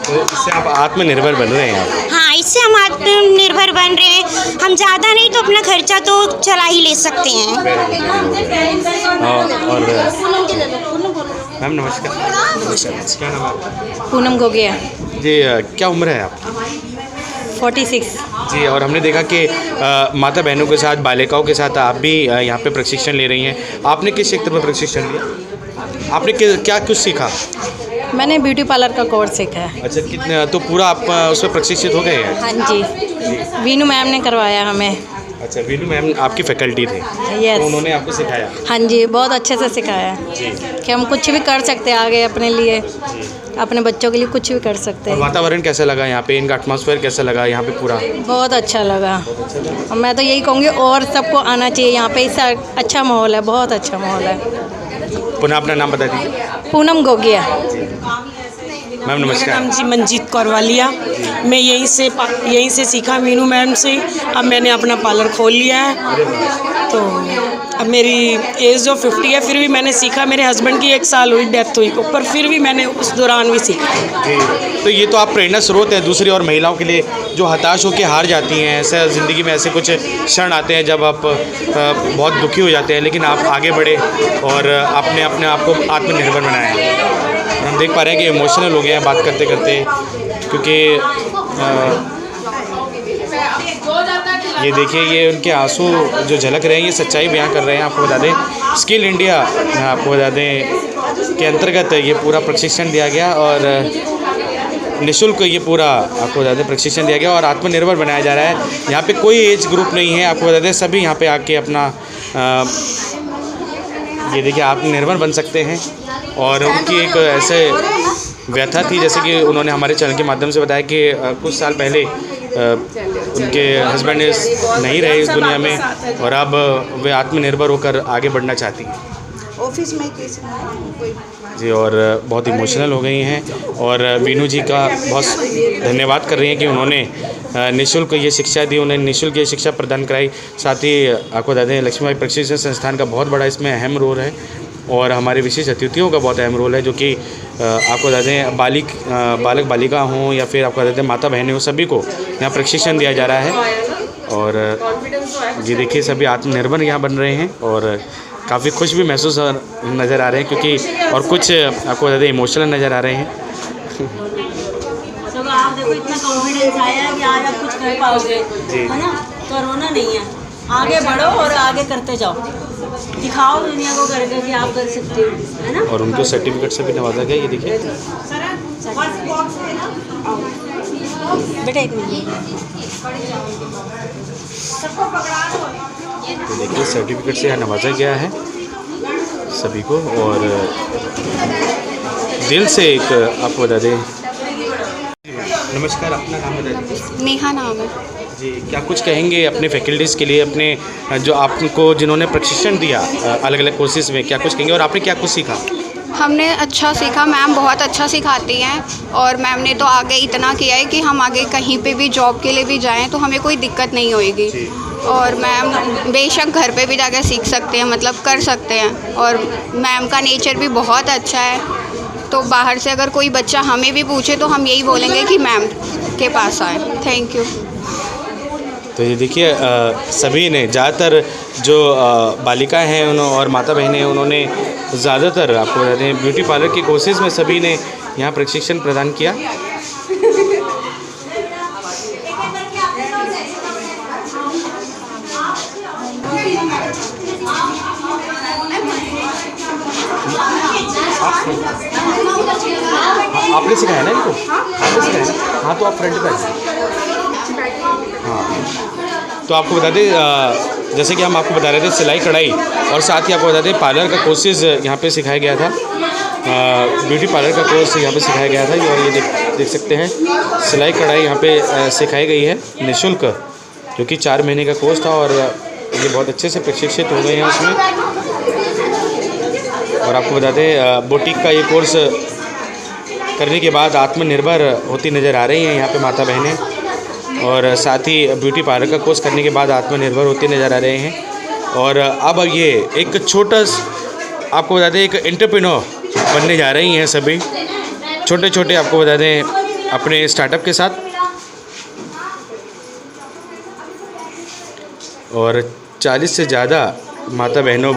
तो इससे आप आत्मनिर्भर बन रहे हैं आप? हाँ इससे हम आत्मनिर्भर बन रहे हैं। हम ज़्यादा नहीं तो अपना खर्चा तो चला ही ले सकते हैं। और मैम नमस्कार। क्या नाम है आपका? पूनम गोगिया। जी क्या उम्र है आपकी? 46। जी, और हमने देखा कि माता बहनों के साथ, बालिकाओं के साथ आप भी यहाँ पे प्रशिक्षण ले रही हैं। आपने किस क्षेत्र में प्रशिक्षण लिया? आपने क्या कुछ सीखा? मैंने ब्यूटी पार्लर का कोर्स सीखा है। अच्छा, कितने तो पूरा आप उसमें प्रशिक्षित हो गए हैं? हाँ जी, वीनू मैम ने करवाया हमें। अच्छा, वीनू मैम आपकी फैकल्टी थे, यस। तो उन्होंने आपको सिखाया। हाँ जी, बहुत अच्छे से सिखाया जी। कि हम कुछ भी कर सकते हैं आगे अपने लिए, अपने बच्चों के लिए कुछ भी कर सकते और हैं। वातावरण कैसा लगा यहाँ पे, इनका एटमॉस्फेयर कैसा लगा यहाँ पे पूरा? बहुत अच्छा लगा। और मैं तो यही कहूँगी और सबको आना चाहिए यहाँ पे, इससे अच्छा माहौल है, बहुत अच्छा माहौल है। पुनः अपना नाम बता दीजिए। पूनम गोगिया। मैम नमस्कार। नाम जी मंजीत कौरवालिया। मैं यहीं से सीखा मीनू मैम से। अब मैंने अपना पार्लर खोल लिया है। तो अब मेरी एज जो 50 है, फिर भी मैंने सीखा। मेरे हस्बैंड की 1 साल हुई, डेथ हुई, पर फिर भी मैंने उस दौरान भी सीखा। जी, तो ये तो आप प्रेरणा स्रोत है दूसरी और महिलाओं के लिए जो हताश होकर हार जाती हैं। ऐसा ज़िंदगी में ऐसे कुछ क्षण आते हैं जब आप बहुत दुखी हो जाते हैं, लेकिन आप आगे बढ़े और आपने अपने आप को आत्मनिर्भर बनाया। और हम देख पा रहे हैं कि इमोशनल हो गए हैं बात करते करते, क्योंकि ये देखिए, ये उनके आंसू जो झलक रहे हैं, ये सच्चाई बयां कर रहे हैं। आपको बता दें स्किल इंडिया, आपको बता दें के अंतर्गत ये पूरा प्रशिक्षण दिया गया और निःशुल्क ये पूरा आपको बता दें प्रशिक्षण दिया गया और आत्मनिर्भर बनाया जा रहा है। यहाँ पे कोई एज ग्रुप नहीं है, आपको बता दें सभी यहाँ पे आके अपना ये देखिए आत्मनिर्भर बन सकते हैं। और उनकी एक ऐसे व्यथा थी, जैसे कि उन्होंने हमारे चैनल के माध्यम से बताया कि कुछ साल पहले उनके हस्बैंड नहीं रहे इस दुनिया में और अब वे आत्मनिर्भर होकर आगे बढ़ना चाहती हैं। ऑफिस में जी, और बहुत इमोशनल हो गई हैं और वीनू जी का बहुत धन्यवाद कर रही हैं कि उन्होंने निःशुल्क ये शिक्षा दी, उन्हें निःशुल्क ये शिक्षा प्रदान कराई। साथ ही आपको बता दें लक्ष्मीबाई प्रशिक्षण संस्थान का बहुत बड़ा इसमें अहम रोल है और हमारे विशेष अतिथियों का बहुत अहम रोल है, जो कि आपको बता दें बालक बालिका हों या फिर आपको बता दें माता बहनें हों, सभी को यहाँ प्रशिक्षण दिया जा रहा है। और ये देखिए सभी आत्मनिर्भर यहाँ बन रहे हैं और काफ़ी खुश भी महसूस नज़र आ रहे हैं, क्योंकि और कुछ आपको बता दें इमोशनल नज़र आ रहे हैं। तो आप देखो इतना कॉन्फिडेंस आया है कि आज आप कुछ कर पाओगे, है ना। कोरोना नहीं है, आगे बढ़ो और आगे करते जाओ, दिखाओ दुनिया को करके कि आप कर सकते हो, है ना। और उनको सर्टिफिकेट से भी नवाजा गया, ये देखिए। बेटा एक मिनट, तो देखिए सर्टिफिकेट से यहाँ नवाजा गया है सभी को और दिल से एक आपको बता दें। नमस्कार, अपना नाम बता दीजिए। नेहा नाम है जी, क्या कुछ कहेंगे अपने फैकल्टीज़ के लिए, अपने जो आपको जिन्होंने प्रशिक्षण दिया अलग अलग कोर्सेज में, क्या कुछ कहेंगे और आपने क्या कुछ सीखा? हमने अच्छा सीखा, मैम बहुत अच्छा सिखाती हैं और मैम ने तो आगे इतना किया है कि हम आगे कहीं पे भी जॉब के लिए भी जाएं तो हमें कोई दिक्कत नहीं होएगी। और मैम बेशक घर पे भी जाकर सीख सकते हैं, मतलब कर सकते हैं। और मैम का नेचर भी बहुत अच्छा है, तो बाहर से अगर कोई बच्चा हमें भी पूछे तो हम यही बोलेंगे कि मैम के पास आए। Thank you. तो ये देखिए सभी ने ज़्यादातर जो बालिकाएं हैं और माता बहनें हैं, उन्होंने ज़्यादातर आपको बताते हैं ब्यूटी पार्लर के कोर्सेज़ में सभी ने यहाँ प्रशिक्षण प्रदान किया। आपने सिखाया ना इनको? आपने सिखाया ना? हाँ, तो आप फ्रंट पे हाँ, तो आपको बता दें जैसे कि हम आपको बता रहे थे सिलाई कढ़ाई और साथ ही आपको बता दें पार्लर का कोर्सेज यहाँ पे सिखाया गया था। ब्यूटी पार्लर का कोर्स यहाँ पे सिखाया गया था और ये देख सकते हैं सिलाई कढ़ाई यहाँ पे सिखाई गई है निःशुल्क, जो कि 4 महीने का कोर्स था और ये बहुत अच्छे से प्रशिक्षित हो गए हैं उसमें। और आपको बता दें बुटीक का ये कोर्स करने के बाद आत्मनिर्भर होती नज़र आ रही हैं यहाँ पे माता बहनें, और साथ ही ब्यूटी पार्लर का कोर्स करने के बाद आत्मनिर्भर होते नज़र आ रहे हैं। और अब ये एक छोटा आपको बता दें एक एंटरप्रेन्योर बनने जा रही हैं सभी, छोटे छोटे आपको बता दें अपने स्टार्टअप के साथ। और 40 से ज़्यादा माता बहनों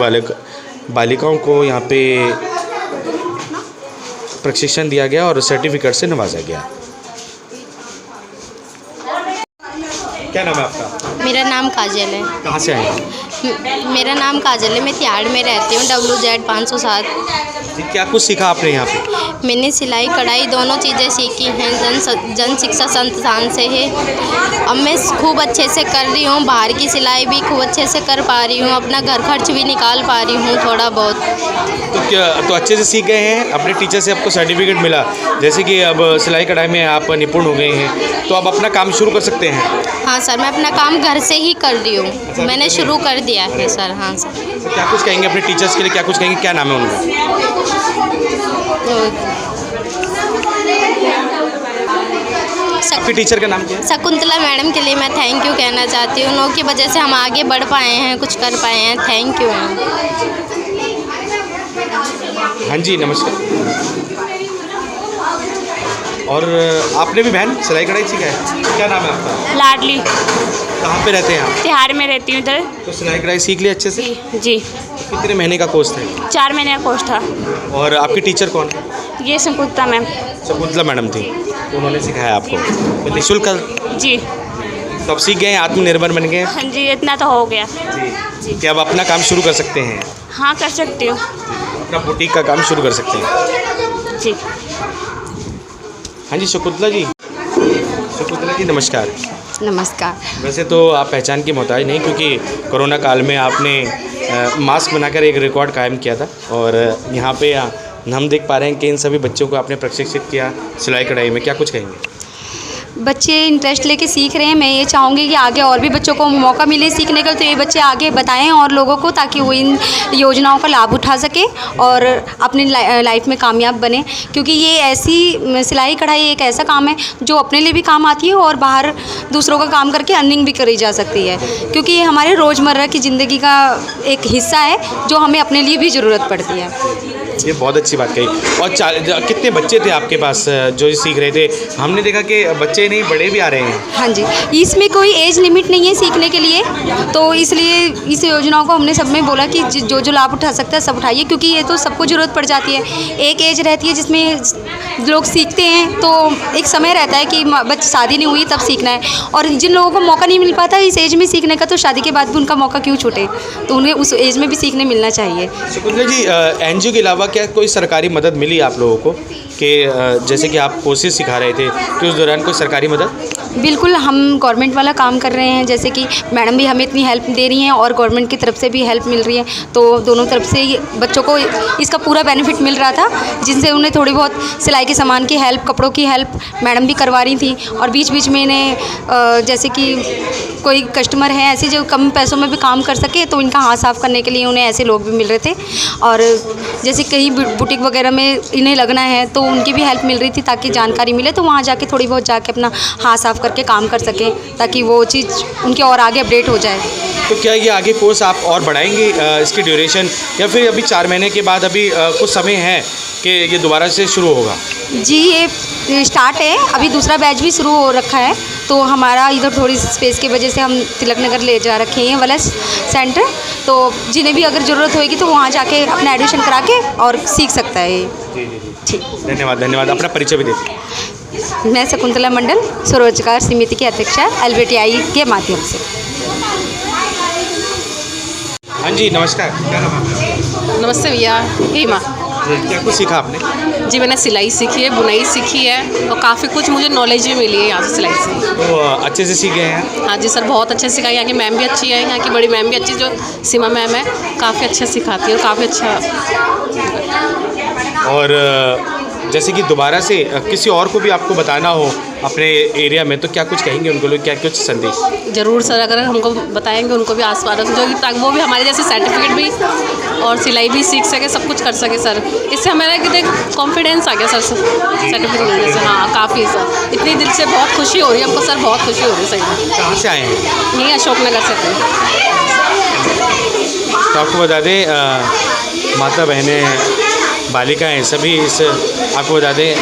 बालिकाओं को यहाँ पे प्रशिक्षण दिया गया और सर्टिफिकेट से नवाजा गया। क्या नाम है आपका? मेरा नाम नाम काजल है। कहाँ से आए हैं? मेरा नाम काजल है, मैं तिहाड़ में रहती हूँ, WZ 507। जी, क्या कुछ सीखा आपने यहाँ पे? मैंने सिलाई कढ़ाई दोनों चीज़ें सीखी हैं, जन शिक्षा संस्थान से है। अब मैं खूब अच्छे से कर रही हूँ, बाहर की सिलाई भी खूब अच्छे से कर पा रही हूँ, अपना घर खर्च भी निकाल पा रही हूँ थोड़ा बहुत। तो अच्छे से सीख गए हैं, अपने टीचर से आपको सर्टिफिकेट मिला, जैसे कि अब सिलाई कढ़ाई में आप निपुण हो गए हैं, तो अब अपना काम शुरू कर सकते हैं? हाँ सर, मैं अपना काम घर से ही कर रही हूँ, मैंने शुरू कर दिया है सर। हाँ सर। तो क्या कुछ कहेंगे अपने टीचर्स के लिए, क्या कुछ कहेंगे, क्या नाम है उनका? आपके टीचर का नाम क्या है? शकुंतला मैडम के लिए मैं थैंक यू कहना चाहती हूँ, उनकी वजह से हम आगे बढ़ पाए हैं, कुछ कर पाए हैं। Thank you ma'am. हाँ जी, नमस्कार। और आपने भी बहन सिलाई कढ़ाई सीखा है? क्या नाम है आपका? लाडली। कहाँ पे रहते हैं आप? तिहाड़ में रहती हूँ इधर। तो सिलाई कढ़ाई सीख ली अच्छे से? जी। कितने महीने का कोर्स था? 4 महीने का कोर्स था। और आपके टीचर कौन है? ये शकुंतला मैम। शकुंतला मैडम थी, तो उन्होंने सिखाया आपको तो निःशुल्क? जी। तो अब सीख गए, आत्मनिर्भर बन गए? हाँ जी, इतना तो हो गया। जी। क्या अब अपना काम शुरू कर सकते हैं? हाँ, कर सकती हूँ। अपना बुटीक का काम शुरू कर सकते हैं? जी। हाँ जी, शकुंतला जी। शकुंतला जी नमस्कार। नमस्कार। वैसे तो आप पहचान की मोहताज नहीं, क्योंकि कोरोना काल में आपने मास्क बनाकर एक रिकॉर्ड कायम किया था, और यहाँ पे हम देख पा रहे हैं कि इन सभी बच्चों को आपने प्रशिक्षित किया सिलाई कढ़ाई में, क्या कुछ कहेंगे? बच्चे इंटरेस्ट लेके सीख रहे हैं। मैं ये चाहूँगी कि आगे और भी बच्चों को मौका मिले सीखने का, तो ये बच्चे आगे बताएं और लोगों को, ताकि वो इन योजनाओं का लाभ उठा सके और अपनी लाइफ में कामयाब बने। क्योंकि ये ऐसी सिलाई कढ़ाई एक ऐसा काम है जो अपने लिए भी काम आती है और बाहर दूसरों का काम करके अर्निंग भी करी जा सकती है, क्योंकि ये हमारे रोज़मर्रा की ज़िंदगी का एक हिस्सा है जो हमें अपने लिए भी ज़रूरत पड़ती है। ये बहुत अच्छी बात कही। और कितने बच्चे थे आपके पास जो सीख रहे थे? हमने देखा कि बच्चे नहीं, बड़े भी आ रहे हैं। हाँ जी, इसमें कोई एज लिमिट नहीं है सीखने के लिए, तो इसलिए इस योजनाओं को हमने सब में बोला कि जो जो लाभ उठा सकता है सब उठाइए, क्योंकि ये तो सबको ज़रूरत पड़ जाती है। एक एज रहती है जिसमें लोग सीखते हैं, तो एक समय रहता है कि बच्चे शादी नहीं हुई तब सीखना है, और जिन लोगों को मौका नहीं मिल पाता इस एज में सीखने का, तो शादी के बाद भी उनका मौका क्यों छूटे, तो उन्हें उस एज में भी सीखने मिलना चाहिए। शकुंतला जी, NGO के अलावा क्या कोई सरकारी मदद मिली आप लोगों को, कि जैसे कि आप कोर्सेज सिखा रहे थे, कि उस दौरान कोई सरकारी मदद? बिल्कुल, हम गवर्नमेंट वाला काम कर रहे हैं, जैसे कि मैडम भी हमें इतनी हेल्प दे रही हैं और गवर्नमेंट की तरफ से भी हेल्प मिल रही है, तो दोनों तरफ से बच्चों को इसका पूरा बेनिफिट मिल रहा था, जिनसे उन्हें थोड़ी बहुत सिलाई के सामान की हेल्प, कपड़ों की हेल्प मैडम भी करवा रही थी। और बीच बीच में इन्हें जैसे कि कोई कस्टमर है ऐसे जो कम पैसों में भी काम कर सके, तो इनका हाथ साफ़ करने के लिए उन्हें ऐसे लोग भी मिल रहे थे। और जैसे कहीं बुटीक वगैरह में इन्हें लगना है तो उनकी भी हेल्प मिल रही थी, ताकि जानकारी मिले तो वहाँ जाके थोड़ी बहुत जाके अपना हाथ साफ़ करके काम कर सकें, ताकि वो चीज़ उनके और आगे अपडेट हो जाए। तो क्या ये आगे कोर्स आप और बढ़ाएंगे इसकी ड्यूरेशन, या फिर अभी 4 महीने के बाद अभी कुछ समय है कि ये दोबारा से शुरू होगा? जी, ये स्टार्ट है, अभी दूसरा बैच भी शुरू हो रखा है, तो हमारा इधर थोड़ी स्पेस की वजह से हम तिलक नगर ले जा रखे हैं वेलनेस सेंटर, तो जिन्हें भी अगर ज़रूरत होगी तो वहाँ जाके अपना एडमिशन करा के और सीख सकता है। जी जी जी, ठीक, धन्यवाद। अपना परिचय भी दीजिए। मैं शकुंतला मंडल, स्वरोजगार समिति की अध्यक्षा LBTI के माध्यम से। हाँ जी, नमस्कार। क्या नाम है आपका? नमस्ते भैया, हेमा। क्या कुछ सीखा आपने? जी, मैंने सिलाई सीखी है, बुनाई सीखी है, और काफ़ी कुछ मुझे नॉलेज भी मिली है यहाँ से सिलाई से। तो अच्छे से सीख गए हैं? हाँ जी सर, बहुत अच्छे से सिखाई। यहाँ की मैम भी अच्छी है, यहाँ की बड़ी मैम भी अच्छी, जो सीमा मैम है, काफ़ी अच्छा सिखाती है और काफ़ी अच्छा। और जैसे कि दोबारा से किसी और को भी आपको बताना हो अपने एरिया में, तो क्या कुछ कहेंगे उनको लोग, क्या कुछ संदेश? ज़रूर सर, अगर हमको बताएंगे उनको भी आस पास, जो कि ताकि वो भी हमारे जैसे सर्टिफिकेट भी और सिलाई भी सीख सके, सब कुछ कर सके सर। इससे हमारा कि कॉन्फिडेंस आ गया सर सर्टिफिकेट मिलने से। हाँ, काफ़ी सर, इतनी दिल से बहुत खुशी हो रही है हमको सर, बहुत खुशी हो रही है। सही। कहाँ से आए हैं? नहीं, अशोकनगर से थे। तो आपको बता दें, माता बहनें बालिकाएं सभी आपको बता दें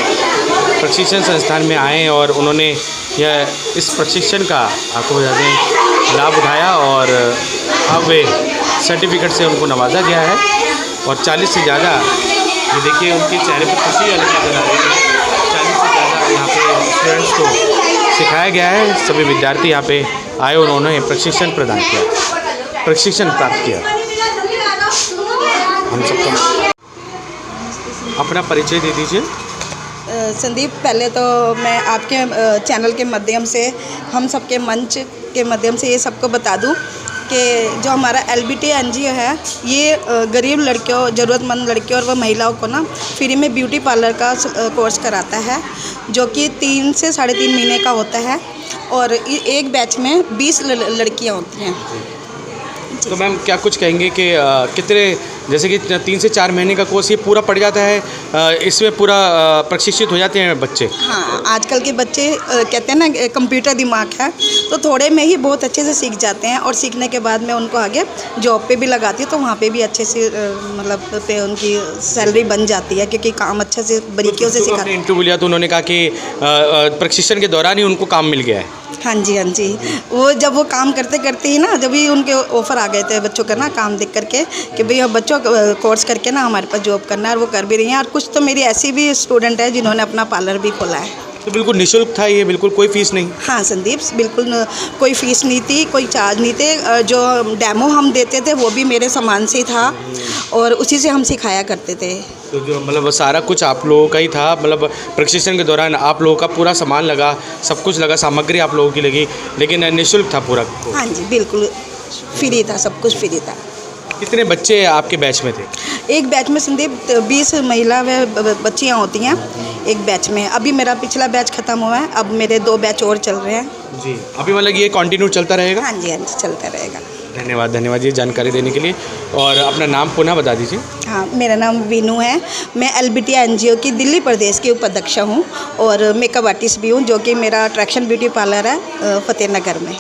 प्रशिक्षण संस्थान में आए, और उन्होंने इस प्रशिक्षण का आपको बता दें लाभ उठाया, और अब वे सर्टिफिकेट से उनको नवाजा गया है। और 40 से ज़्यादा, ये देखिए उनके चेहरे पर खुशी अलग नजर आ रही है। 40 से ज़्यादा यहाँ पे स्टूडेंट्स को सिखाया गया है। सभी विद्यार्थी यहाँ पे आए और उन्होंने प्रशिक्षण प्रदान किया, प्रशिक्षण प्राप्त किया। हम सबको अपना परिचय दे दीजिए। संदीप, पहले तो मैं आपके चैनल के माध्यम से, हम सबके मंच के माध्यम से ये सबको बता दूं कि जो हमारा LBT NGO है, ये गरीब लड़कियों, ज़रूरतमंद लड़कियों और वह महिलाओं को ना फ्री में ब्यूटी पार्लर का कोर्स कराता है, जो कि 3 से 3.5 महीने का होता है और एक बैच में 20 लड़कियाँ होती हैं। तो मैम क्या कुछ कहेंगे कि कितने, जैसे कि 3 से 4 महीने का कोर्स ये पूरा पड़ जाता है, इसमें पूरा प्रशिक्षित हो जाते हैं बच्चे? हाँ, आजकल के बच्चे कहते हैं ना कंप्यूटर दिमाग है, तो थोड़े में ही बहुत अच्छे से सीख जाते हैं और सीखने के बाद में उनको आगे जॉब पे भी लगाती है, तो वहाँ पे भी अच्छे से मतलब पे उनकी सैलरी बन जाती है, क्योंकि काम अच्छे से बारीकियों से सिखाते हैं। इंटरव्यू लिया तो उन्होंने कहा कि प्रशिक्षण के दौरान ही उनको काम मिल गया है। हाँ जी, हाँ जी, वो जब वो काम करते करते ही ना, जब भी उनके ऑफ़र आ गए थे बच्चों का ना, काम देख करके कि भैया बच्चों कोर्स करके ना हमारे पास जॉब करना है, और वो कर भी रही हैं। और कुछ तो मेरी ऐसी भी स्टूडेंट है जिन्होंने अपना पार्लर भी खोला है। तो बिल्कुल निःशुल्क था ये, बिल्कुल कोई फीस नहीं? हाँ संदीप, बिल्कुल कोई फ़ीस नहीं थी, कोई चार्ज नहीं थे। जो डेमो हम देते थे वो भी मेरे सामान से ही था और उसी से हम सिखाया करते थे। तो जो मतलब सारा कुछ आप लोगों का ही था, मतलब प्रशिक्षण के दौरान आप लोगों का पूरा सामान लगा, सब कुछ लगा, सामग्री आप लोगों की लगी, लेकिन निःशुल्क था पूरा? हाँ जी, बिल्कुल फ्री था, सब कुछ फ्री था। कितने बच्चे आपके बैच में थे? एक बैच में संदीप 20 महिला व बच्चियाँ होती हैं एक बैच में। अभी मेरा पिछला बैच ख़त्म हुआ है, अब मेरे 2 बैच और चल रहे हैं जी। अभी मतलब ये कंटिन्यू चलता रहेगा? हाँ जी, हाँ जी, चलता रहेगा। धन्यवाद, धन्यवाद ये जानकारी देने के लिए। और अपना नाम पुनः बता दीजिए। हाँ, मेरा नाम वीनू है, मैं LBT NGO की दिल्ली प्रदेश की उपाध्यक्ष हूँ और मेकअप आर्टिस्ट भी हूँ, जो कि मेरा अट्रैक्शन ब्यूटी पार्लर है फतेहनगर में।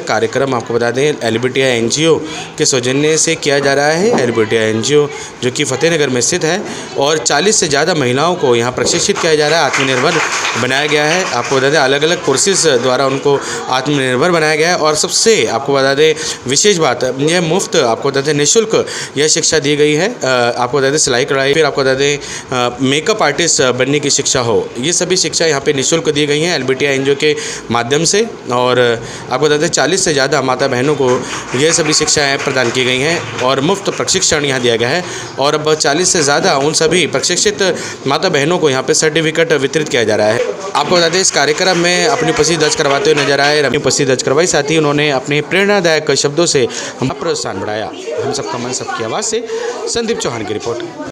कार्यक्रम आपको बता दें LBT NGO के सौजन्य से किया जा रहा है। LBT NGO जो कि फतेहनगर में स्थित है और 40 से ज़्यादा महिलाओं को यहाँ प्रशिक्षित किया जा रहा है, आत्मनिर्भर बनाया गया है। आपको बता दें अलग अलग कोर्सेज द्वारा उनको आत्मनिर्भर बनाया गया है। और सबसे आपको बता दें विशेष बात, यह मुफ्त, आपको बता दें निःशुल्क यह शिक्षा दी गई है। आपको बता दें सिलाई कढ़ाई, फिर आपको बता दें मेकअप आर्टिस्ट बनने की शिक्षा हो, ये सभी शिक्षा यहाँ पे निःशुल्क दी गई हैं LBT NGO के माध्यम से। और आपको बता दें 40 से ज़्यादा माता बहनों को ये सभी शिक्षाएं प्रदान की गई हैं और मुफ्त प्रशिक्षण यहाँ दिया गया है। और अब 40 से ज़्यादा उन सभी प्रशिक्षित माता बहनों को यहाँ पे सर्टिफिकेट वितरित किया जा रहा है। आपको बता दें इस कार्यक्रम में अपनी उपस्थिति दर्ज करवाते हुए नजर आए, अपनी उपस्थिति दर्ज करवाई, साथ ही उन्होंने अपने प्रेरणादायक शब्दों से हम प्रोत्साहन बढ़ाया। हम सबका मन, सबकी आवाज़ से संदीप चौहान की रिपोर्ट।